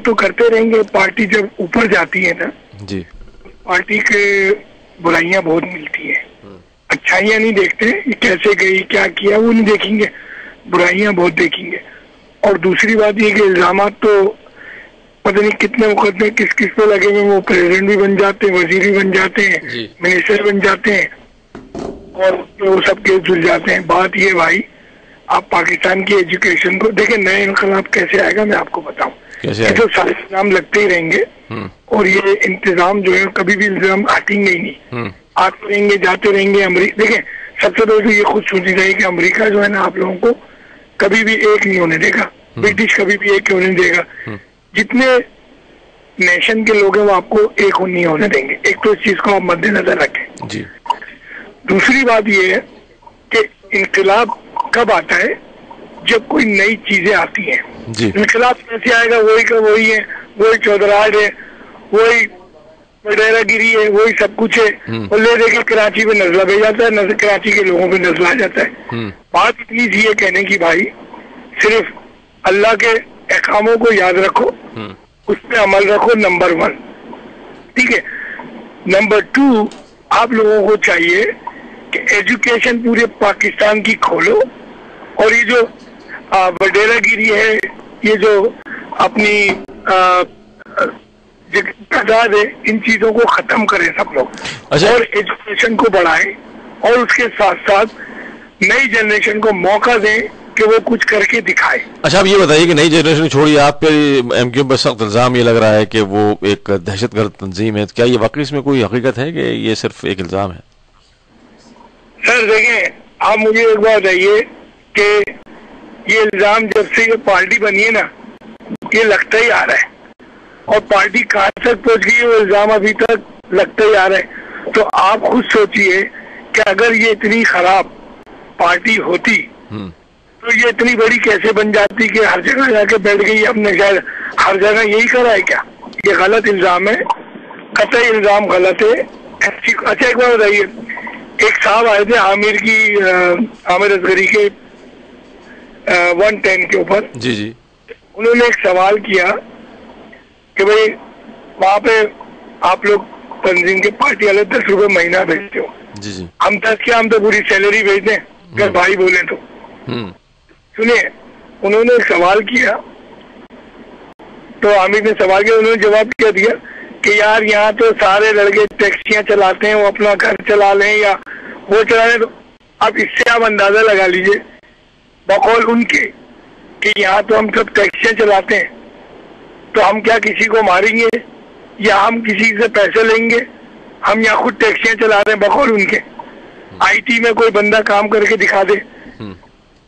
تو کرتے رہیں گے. پارٹی جب اوپر جاتی ہے نا جی پارٹی کے برائیاں بہت ملتی ہیں, اچھائیاں نہیں دیکھتے یہ کیسے گئی کیا کیا وہ نہیں دیکھیں گے, برائیاں بہت دیکھیں گے. اور دوسری بات یہ کہ الزامات تو پتہ نہیں کتنے مقدمے کس کس پہ لگے ہوئے, وہ پریزیڈنٹ بھی بن جاتے ہیں, وزیر بھی بن جاتے ہیں, منسٹر بن جاتے ہیں اور وہ سب کیس دھل جاتے ہیں. بات یہ بھائی آپ پاکستان کی ایجوکیشن کو دیکھیں, نئے انقلاب کیسے آئے گا میں آپ کو بتاؤں. یہ تو سارے انتظام لگتے ہی رہیں گے اور یہ انتظام جو ہے کبھی بھی الزام ہٹیں گے ہی نہیں, آتے رہیں گے جاتے رہیں گے. دیکھیں سب سے پہلے یہ خود سوچنی چاہیے کہ امریکہ جو ہے نا آپ لوگوں کو کبھی بھی ایک نہیں ہونے دے گا, برٹش کبھی بھی ایک ہونے دے گا. جتنے نیشن کے لوگ ہیں وہ آپ کو ایک نہیں ہونے دیں گے. ایک تو اس چیز کو آپ مد نظر رکھیں. دوسری بات یہ ہے کہ انقلاب کب آتا ہے جب کوئی نئی چیزیں آتی ہیں. انقلاب کیسے آئے گا, وہی کا وہی ہے, وہی چودراہٹ ہے, وہی وڈیرا گیری ہے, وہی سب کچھ ہے, اور لے دے کے کراچی پہ نزلہ بھیج جاتا ہے, کراچی کے لوگوں پہ نزلہ آ جاتا ہے. بات اتنی سی ہے کہنے کی بھائی صرف اللہ کے احکاموں کو یاد رکھو, اس پہ عمل رکھو, نمبر 1. ٹھیک ہے. نمبر 2 آپ لوگوں کو چاہیے کہ ایجوکیشن پورے پاکستان کی کھولو, اور یہ جو وڈیرا گیری ہے, یہ جو اپنی تعداد ہے, ان چیزوں کو ختم کریں سب لوگ, اور ایجوکیشن کو بڑھائیں, اور اس کے ساتھ ساتھ نئی جنریشن کو موقع دیں کہ وہ کچھ کر کے دکھائے. اچھا آپ یہ بتائیے کہ نئی جنریشن چھوڑیے, آپ پہ ایم کیو پہ سخت الزام یہ لگ رہا ہے کہ وہ ایک دہشت گرد تنظیم ہے, کیا یہ واقعی اس میں کوئی حقیقت ہے کہ یہ صرف ایک الزام ہے؟ سر دیکھیں آپ مجھے ایک بات بتائیے کہ یہ الزام جب سے یہ پارٹی بنی ہے نا یہ لگتا ہی آ رہا ہے, اور پارٹی کہاں تک پہنچ گئی ہے وہ الزام ابھی تک لگتا ہی آ رہا ہے. تو آپ خود سوچئے کہ اگر یہ اتنی خراب پارٹی ہوتی تو یہ اتنی بڑی کیسے بن جاتی کہ ہر جگہ جا کے بیٹھ گئی. اب نے شاید ہر جگہ یہی کرا ہے کیا؟ یہ غلط الزام ہے, قطعی الزام غلط ہے. اچھا ایک بار بتائیے, ایک صاحب آئے تھے عامر اصغری کے 110 کے اوپر, جی انہوں نے ایک سوال کیا کہ بھئی وہاں پہ آپ لوگ تنظیم کے پارٹی والے 10 روپے مہینہ بھیجتے ہو, ہم 10 کیا, ہم تو پوری سیلری بھیج دیں اگر بھائی بولیں تو. سنیے انہوں نے ایک سوال کیا تو عامر نے سوال کیا, انہوں نے جواب کیا دیا کہ یار یہاں تو سارے لڑکے ٹیکسیاں چلاتے ہیں, وہ اپنا گھر چلا لیں یا وہ چلا لیں. تو اب اس سے آپ اندازہ لگا لیجئے بقول ان کے کہ یہاں تو ہم سب ٹیکسیاں چلاتے ہیں, تو ہم کیا کسی کو ماریں گے یا ہم کسی سے پیسے لیں گے؟ ہم یہاں خود ٹیکسیاں چلا رہے ہیں بقول ان کے. آئی ٹی میں کوئی بندہ کام کر کے دکھا دے,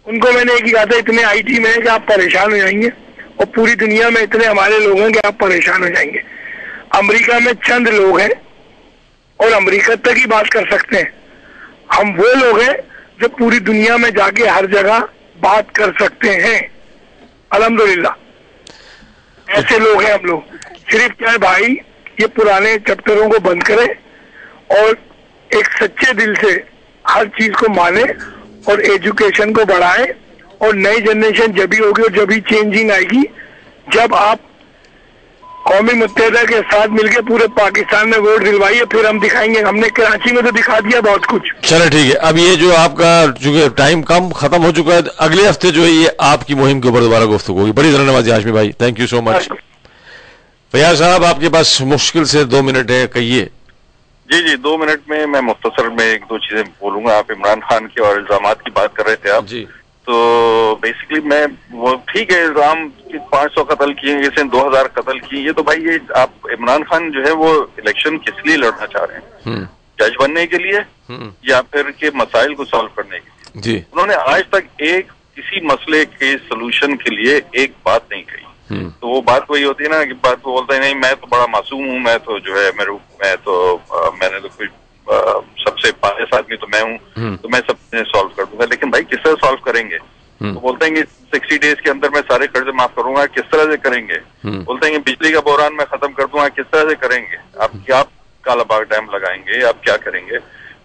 ان کو میں نے ایک ہی کہا تھا اتنے آئی ٹی میں ہے کہ آپ پریشان ہو جائیں گے, اور پوری دنیا میں اتنے ہمارے لوگ ہیں کہ آپ پریشان ہو جائیں گے. امریکہ میں چند لوگ ہیں اور امریکہ تک ہی بات کر سکتے ہیں, ہم وہ لوگ ہیں جو پوری دنیا میں جا کے ہر جگہ بات کر سکتے ہیں. الحمدللہ ایسے لوگ ہیں ہم لوگ. صرف کیا ہے بھائی, یہ پرانے چیپٹروں کو بند کریں اور ایک سچے دل سے ہر چیز کو مانے اور ایجوکیشن کو بڑھائیں, اور نئی جنریشن جبھی ہوگی اور جبھی چینجنگ آئے گی جب آپ قومی متحدہ کے ساتھ مل کے پورے پاکستان میں ووٹ دلوائیے, پھر ہم دکھائیں گے. ہم نے کراچی میں تو دکھا دیا بہت کچھ. چلے ٹھیک ہے, اب یہ جو آپ کا چونکہ ٹائم کم ختم ہو چکا ہے, اگلے ہفتے جو ہے یہ آپ کی مہم کے اوپر دوبارہ گفتگو ہوگی. بڑی دھنیہ ہاشمی بھائی, تھینک یو سو مچ. فیاض صاحب آپ کے پاس مشکل سے 2 منٹ ہے, کہیے. جی 2 منٹ میں مختصر میں 1-2 چیزیں بولوں گا. آپ عمران خان کے اور الزامات کی بات کر رہے تھے آپ. تو بیسیکلی میں وہ ٹھیک ہے الزام 500 قتل کیے, کسی نے 2000 قتل کیے, یہ تو بھائی یہ آپ عمران خان جو ہے وہ الیکشن کس لیے لڑنا چاہ رہے ہیں؟ جج بننے کے لیے یا پھر کے مسائل کو سالو کرنے کے لیے؟ انہوں نے آج تک کسی مسئلے کے سولوشن کے لیے ایک بات نہیں کہی. تو وہ بات وہی ہوتی ہے نا کہ بات وہ بولتا ہے نہیں میں تو بڑا معصوم ہوں, میں تو جو ہے میں نے تو کوئی سب سے پاس آدمی تو میں ہوں, تو میں سب سالو کر دوں گا. لیکن بھائی کس طرح سالو کریں گے؟ تو بولتے ہیں کہ 60 days کے اندر میں سارے قرض معاف کروں گا, کس طرح سے کریں گے؟ بولتے ہیں کہ بجلی کا بحران میں ختم کر دوں گا, کس طرح سے کریں گے؟ آپ کیا کالا باغ ڈیم لگائیں گے, آپ کیا کریں گے؟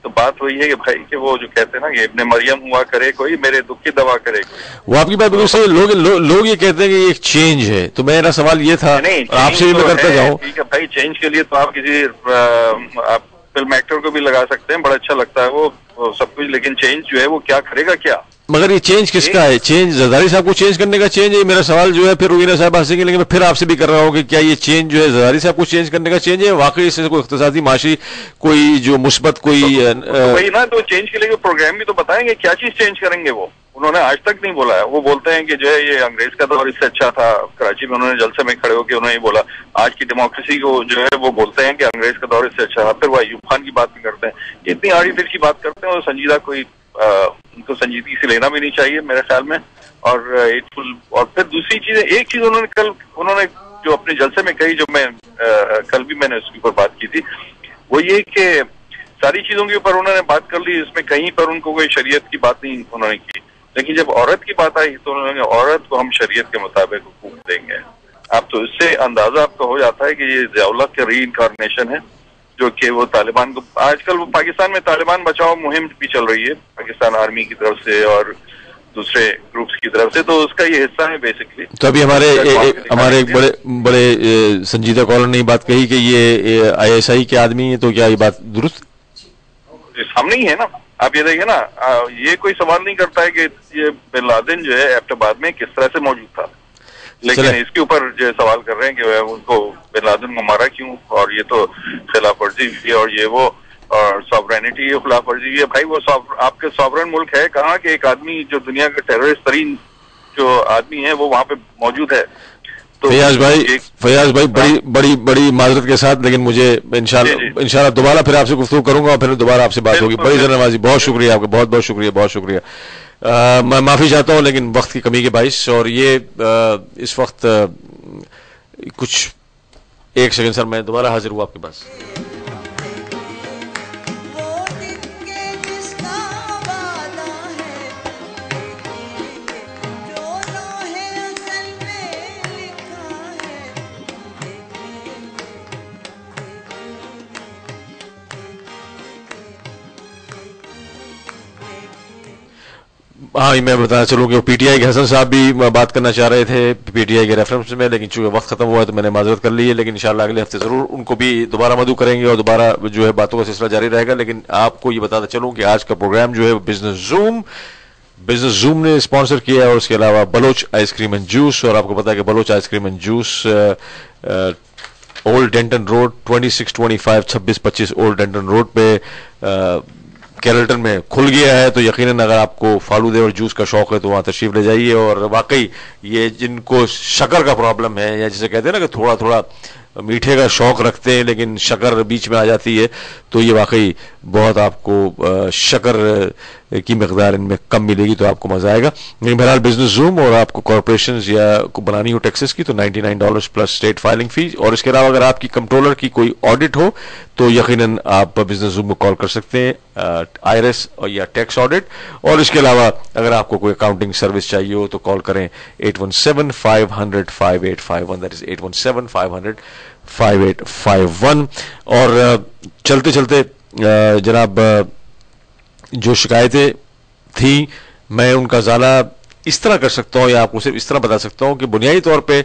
تو بات وہی ہے کہ بھائی کہ وہ جو کہتے ہیں نا کہ ابن مریم ہوا کرے کوئی میرے دکھ کی دوا کرے کوئی. وہ آپ کی بات بالکل صحیح. لوگ یہ کہتے ہیں کہ یہ ایک چینج ہے, تو میرا سوال یہ تھا آپ سے بھی میں کرتا جاؤں. ٹھیک ہے بھائی, چینج کے لیے تو آپ کسی آپ فلم ایکٹر کو بھی لگا سکتے ہیں, بڑا اچھا لگتا ہے وہ سب کچھ, لیکن چینج جو ہے وہ کیا کرے گا کیا؟ مگر یہ چینج کس کا ہے؟ چینج زرداری صاحب کو چینج کرنے کا چینج ہے؟ میرا سوال جو ہے پھر روینہ صاحب آ سکیں, لیکن میں پھر آپ سے بھی کر رہا ہوں کہ کیا یہ چینج جو ہے زرداری صاحب کو چینج کرنے کا چینج ہے؟ واقعی اس سے کوئی اقتصادی معاشی کوئی جو مثبت کوئی وہی نا, تو چینج کے لیے پروگرام بھی تو بتائیں گے کیا چیز چینج کریں گے. وہ انہوں نے آج تک نہیں بولا ہے. وہ بولتے ہیں کہ جو ہے یہ انگریز کا دور اس سے اچھا تھا. کراچی میں انہوں نے جلسے میں کھڑے ہو کے انہوں نے بولا آج کی ڈیموکریسی کو جو ہے وہ بولتے ہیں کہ انگریز کا دور اس سے اچھا تھا. پھر وہ ایوب خان کی بات بھی کرتے ہیں, اتنی آڑی دل کی بات کرتے ہیں, اور سنجیدہ کوئی ان کو سنجیدگی سے لینا بھی نہیں چاہیے میرے خیال میں. اور اور پھر دوسری چیز, ایک چیز انہوں نے جو اپنے جلسے میں کہی, جو میں کل بھی میں نے اس کے اوپر بات کی تھی, وہ یہ کہ ساری چیزوں کے اوپر انہوں نے بات کر لی, اس میں کہیں پر ان کو کوئی شریعت کی بات نہیں انہوں نے کی, لیکن جب عورت کی بات آئی تو انہوں نے عورت کو ہم شریعت کے مطابق حقوق دیں گے. اب تو اس سے اندازہ آپ کا ہو جاتا ہے کہ یہ ضیاء اللہ کے ری انکارنیشن ہے, جو کہ وہ طالبان کو آج کل وہ پاکستان میں طالبان بچاؤ مہم بھی چل رہی ہے پاکستان آرمی کی طرف سے اور دوسرے گروپس کی طرف سے, تو اس کا یہ حصہ ہے بیسکلی. تو ابھی ہمارے ایک بڑے سنجیدہ کالر نے بات کہی کہ یہ ISI کے آدمی ہیں, تو کیا یہ بات درست سامنے ہی ہے نا؟ آپ یہ دیکھیں نا, یہ کوئی سوال نہیں کرتا ہے کہ یہ بن لادن جو ہے ایبٹ آباد میں کس طرح سے موجود تھا, لیکن اس کے اوپر جو سوال کر رہے ہیں کہ ان کو بن لادن کو مارا کیوں, اور یہ تو خلاف ورزی ہے, اور یہ وہ اور ساورینٹی خلاف ورزی ہے. بھائی وہ آپ کے ساورن ملک ہے کہاں کہ ایک آدمی جو دنیا کا ٹیررسٹ ترین جو آدمی ہے وہ وہاں پہ موجود ہے. فیاض بھائی بڑی معذرت کے ساتھ, لیکن مجھے انشاءاللہ دوبارہ پھر آپ سے گفتگو کروں گا, اور پھر دوبارہ آپ سے بات ہوگی. بڑی نوازی, بہت شکریہ آپ کا, بہت شکریہ. میں معافی چاہتا ہوں لیکن وقت کی کمی کے باعث, اور یہ اس وقت کچھ ایک سیکنڈ سر, میں دوبارہ حاضر ہوں آپ کے پاس. ہاں, میں بتانا چلوں کہ PTI کے حسن صاحب بھی بات کرنا چاہ رہے تھے PTI کے ریفرنس میں, لیکن چونکہ وقت ختم ہوا ہے تو میں نے معذرت کر لی ہے, لیکن انشاءاللہ اگلے ہفتے ضرور ان کو بھی دوبارہ مدعو کریں گے, اور دوبارہ جو ہے باتوں کا سلسلہ جاری رہے گا. لیکن آپ کو یہ بتاتا چلوں کہ آج کا پروگرام جو ہے بزنس زوم نے اسپانسر کیا ہے, اور اس کے علاوہ Baloch ice cream and juice. اور آپ کو پتا ہے کہ Baloch ice cream and juice Old Denton Road 2625 2625 Old Denton Road پہ کیرلٹن میں کھل گیا ہے. تو یقیناً اگر آپ کو فالودے اور جوس کا شوق ہے تو وہاں تشریف لے جائیے. اور واقعی یہ جن کو شکر کا پرابلم ہے, یا جسے کہتے ہیں نا کہ تھوڑا میٹھے کا شوق رکھتے ہیں لیکن شکر بیچ میں آ جاتی ہے, تو یہ واقعی بہت آپ کو شکر کی مقدار ان میں کم ملے گی, تو آپ کو مزہ آئے گا. لیکن بہرحال بزنس زوم, اور آپ کو کارپوریشنز یا کو بنانی ہو ٹیکسز کی تو $99 پلس اسٹیٹ فائلنگ فی. اور اس کے علاوہ اگر آپ کی کنٹرولر کی کوئی آڈٹ ہو تو یقیناً آپ بزنس زوم کو کال کر سکتے ہیں, IRS یا ٹیکس آڈٹ. اور اس کے علاوہ اگر آپ کو کوئی اکاؤنٹنگ سروس چاہیے ہو تو کال کریں 817-500-5851, دیٹ از 817-500-5851. اور چلتے جناب جو شکایتیں تھیں میں ان کا ازالہ اس طرح کر سکتا ہوں, یا آپ کو صرف اس طرح بتا سکتا ہوں کہ بنیادی طور پہ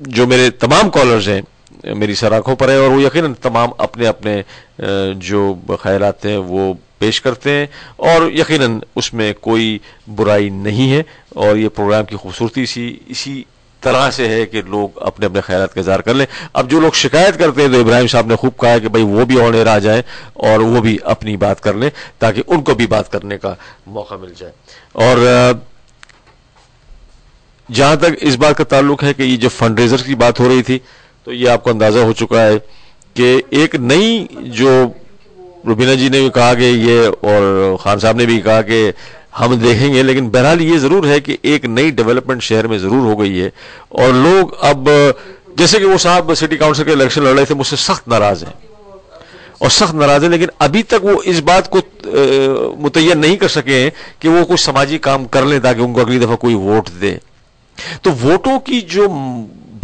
جو میرے تمام کالرز ہیں میری سراخوں پر ہیں, اور وہ یقیناً تمام اپنے جو خیالات ہیں وہ پیش کرتے ہیں, اور یقیناً اس میں کوئی برائی نہیں ہے. اور یہ پروگرام کی خوبصورتی اسی طرح سے ہے کہ لوگ اپنے خیالات کا اظہار کر لیں. اب جو لوگ شکایت کرتے ہیں تو ابراہیم صاحب نے خوب کہا ہے کہ بھائی وہ بھی آن ایئر آ جائیں اور وہ بھی اپنی بات کر لیں, تاکہ ان کو بھی بات کرنے کا موقع مل جائے. اور جہاں تک اس بات کا تعلق ہے کہ یہ جو فنڈ ریزر کی بات ہو رہی تھی, تو یہ آپ کو اندازہ ہو چکا ہے کہ ایک نئی, جو روبینہ جی نے بھی کہا کہ یہ, اور خان صاحب نے بھی کہا کہ ہم دیکھیں گے, لیکن بہرحال یہ ضرور ہے کہ ایک نئی ڈیولپمنٹ شہر میں ضرور ہو گئی ہے. اور لوگ اب, جیسے کہ وہ صاحب سٹی کاؤنسل کے الیکشن لڑ رہے تھے, مجھ سے سخت ناراض ہیں, لیکن ابھی تک وہ اس بات کو متعین نہیں کر سکے ہیں کہ وہ کچھ سماجی کام کر لیں تاکہ ان کو اگلی دفعہ کوئی ووٹ دے. تو ووٹوں کی جو